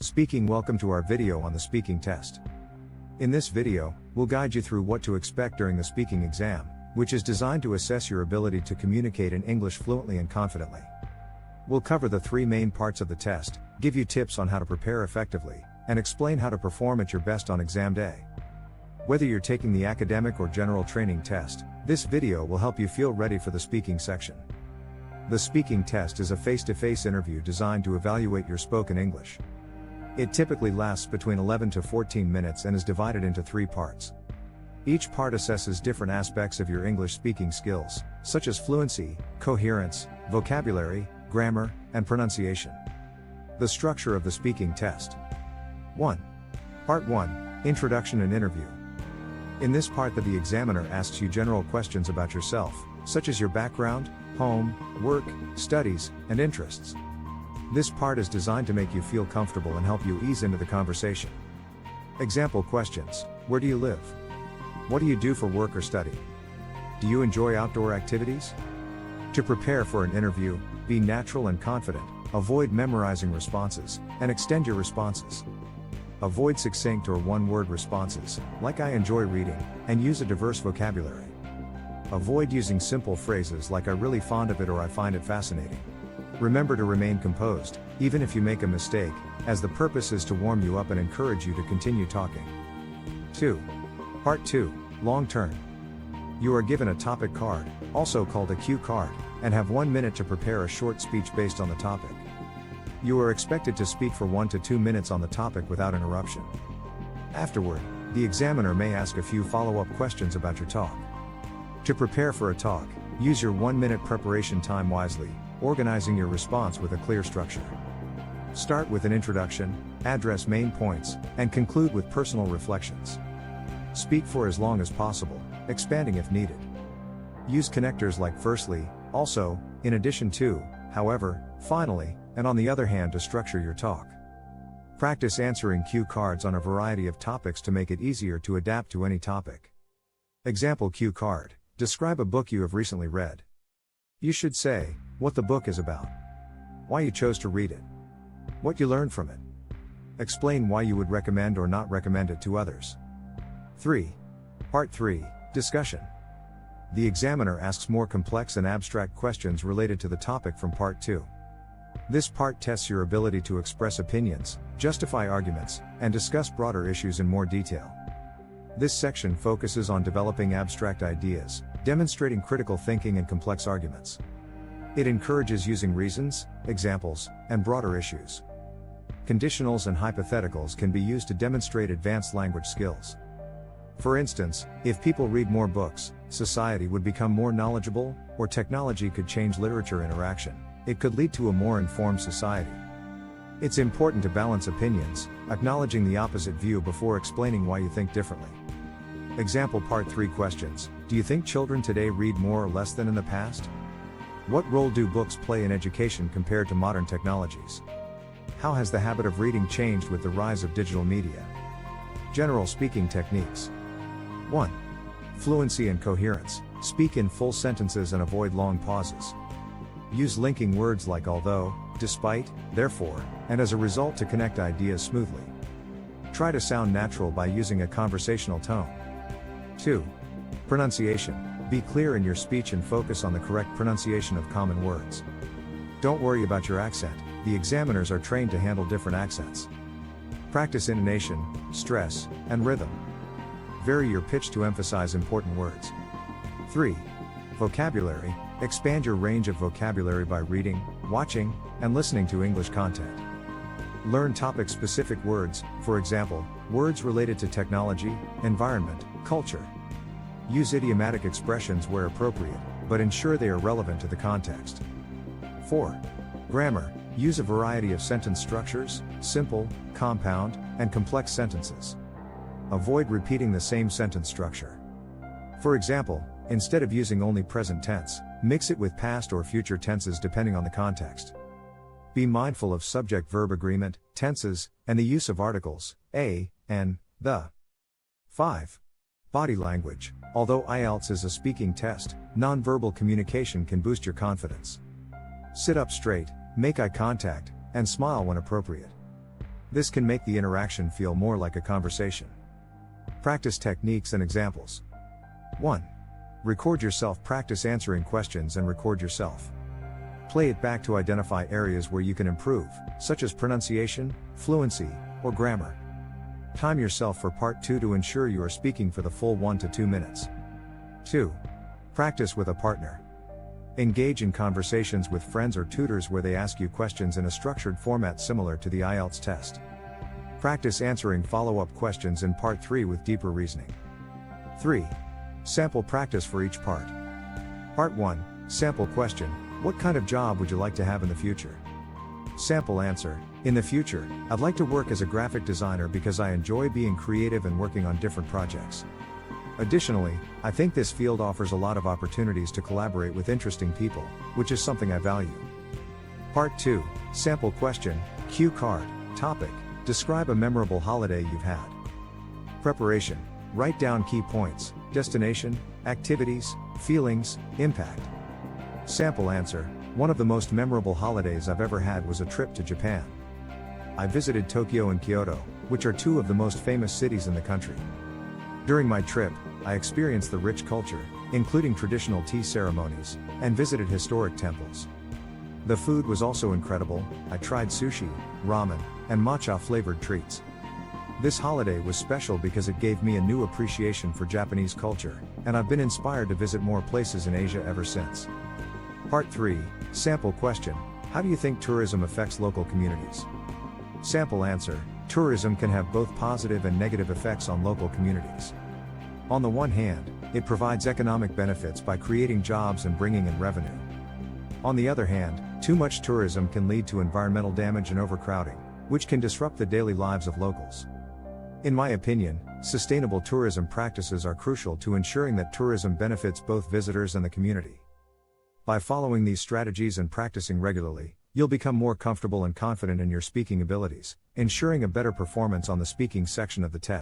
Speaking. Welcome to our video on the speaking test. In this video, we'll guide you through what to expect during the speaking exam, which is designed to assess your ability to communicate in English fluently and confidently. We'll cover the three main parts of the test, give you tips on how to prepare effectively, and explain how to perform at your best on exam day. Whether you're taking the academic or general training test, this video will help you feel ready for the speaking section. The speaking test is a face-to-face interview designed to evaluate your spoken English. It typically lasts between 11 to 14 minutes and is divided into three parts. Each part assesses different aspects of your English speaking skills, such as fluency, coherence, vocabulary, grammar, and pronunciation. The structure of the speaking test. 1. Part 1, Introduction and Interview. In this part the examiner asks you general questions about yourself, such as your background, home, work, studies, and interests. This part is designed to make you feel comfortable and help you ease into the conversation. Example questions: where do you live? What do you do for work or study? Do you enjoy outdoor activities? To prepare for an interview, be natural and confident, avoid memorizing responses, and extend your responses. Avoid succinct or one-word responses, like "I enjoy reading," and use a diverse vocabulary. Avoid using simple phrases like "I'm really fond of it" or "I find it fascinating." Remember to remain composed, even if you make a mistake, as the purpose is to warm you up and encourage you to continue talking. 2. Part 2, Long Turn. You are given a topic card, also called a cue card, and have 1 minute to prepare a short speech based on the topic. You are expected to speak for 1 to 2 minutes on the topic without interruption. Afterward, the examiner may ask a few follow-up questions about your talk. To prepare for a talk, use your 1 minute preparation time wisely, organizing your response with a clear structure. Start with an introduction, address main points, and conclude with personal reflections. Speak for as long as possible, expanding if needed. Use connectors like firstly, also, in addition to, however, finally, and on the other hand to structure your talk. Practice answering cue cards on a variety of topics to make it easier to adapt to any topic. Example cue card: describe a book you have recently read. You should say what the book is about, why you chose to read it, what you learned from it. Explain why you would recommend or not recommend it to others. 3. Part 3, Discussion. The examiner asks more complex and abstract questions related to the topic from Part 2. This part tests your ability to express opinions, justify arguments, and discuss broader issues in more detail. This section focuses on developing abstract ideas, demonstrating critical thinking and complex arguments. It encourages using reasons, examples, and broader issues. Conditionals and hypotheticals can be used to demonstrate advanced language skills. For instance, if people read more books, society would become more knowledgeable, or technology could change literature interaction. It could lead to a more informed society. It's important to balance opinions, acknowledging the opposite view before explaining why you think differently. Example Part 3 questions: do you think children today read more or less than in the past? What role do books play in education compared to modern technologies? How has the habit of reading changed with the rise of digital media? General speaking techniques. 1. Fluency and coherence. Speak in full sentences and avoid long pauses. Use linking words like although, despite, therefore, and as a result to connect ideas smoothly. Try to sound natural by using a conversational tone. 2. Pronunciation. Be clear in your speech and focus on the correct pronunciation of common words. Don't worry about your accent, the examiners are trained to handle different accents. Practice intonation, stress, and rhythm. Vary your pitch to emphasize important words. 3. Vocabulary. Expand your range of vocabulary by reading, watching, and listening to English content. Learn topic-specific words, for example, words related to technology, environment, culture. Use idiomatic expressions where appropriate, but ensure they are relevant to the context. 4. Grammar. Use a variety of sentence structures, simple, compound, and complex sentences. Avoid repeating the same sentence structure. For example, instead of using only present tense, mix it with past or future tenses depending on the context. Be mindful of subject-verb agreement, tenses, and the use of articles, a, and, the. 5. Body language. Although IELTS is a speaking test, nonverbal communication can boost your confidence. Sit up straight, make eye contact, and smile when appropriate. This can make the interaction feel more like a conversation. Practice techniques and examples. 1. Record yourself. Practice answering questions and record yourself. Play it back to identify areas where you can improve, such as pronunciation, fluency, or grammar. Time yourself for part 2 to ensure you are speaking for the full 1 to 2 minutes. 2. Practice with a partner. Engage in conversations with friends or tutors where they ask you questions in a structured format similar to the IELTS test. Practice answering follow-up questions in part 3 with deeper reasoning. 3. Sample practice for each part. Part 1, sample question: what kind of job would you like to have in the future? Sample answer: in the future, I'd like to work as a graphic designer because I enjoy being creative and working on different projects. Additionally, I think this field offers a lot of opportunities to collaborate with interesting people, which is something I value. Part 2, sample question, cue card, topic: describe a memorable holiday you've had. Preparation: write down key points, destination, activities, feelings, impact. Sample answer: one of the most memorable holidays I've ever had was a trip to Japan. I visited Tokyo and Kyoto, which are two of the most famous cities in the country. During my trip, I experienced the rich culture, including traditional tea ceremonies, and visited historic temples. The food was also incredible. I tried sushi, ramen, and matcha-flavored treats. This holiday was special because it gave me a new appreciation for Japanese culture, and I've been inspired to visit more places in Asia ever since. Part 3, sample question: how do you think tourism affects local communities? Sample answer: tourism can have both positive and negative effects on local communities. On the one hand, it provides economic benefits by creating jobs and bringing in revenue. On the other hand, too much tourism can lead to environmental damage and overcrowding, which can disrupt the daily lives of locals. In my opinion, sustainable tourism practices are crucial to ensuring that tourism benefits both visitors and the community. By following these strategies and practicing regularly, you'll become more comfortable and confident in your speaking abilities, ensuring a better performance on the speaking section of the test.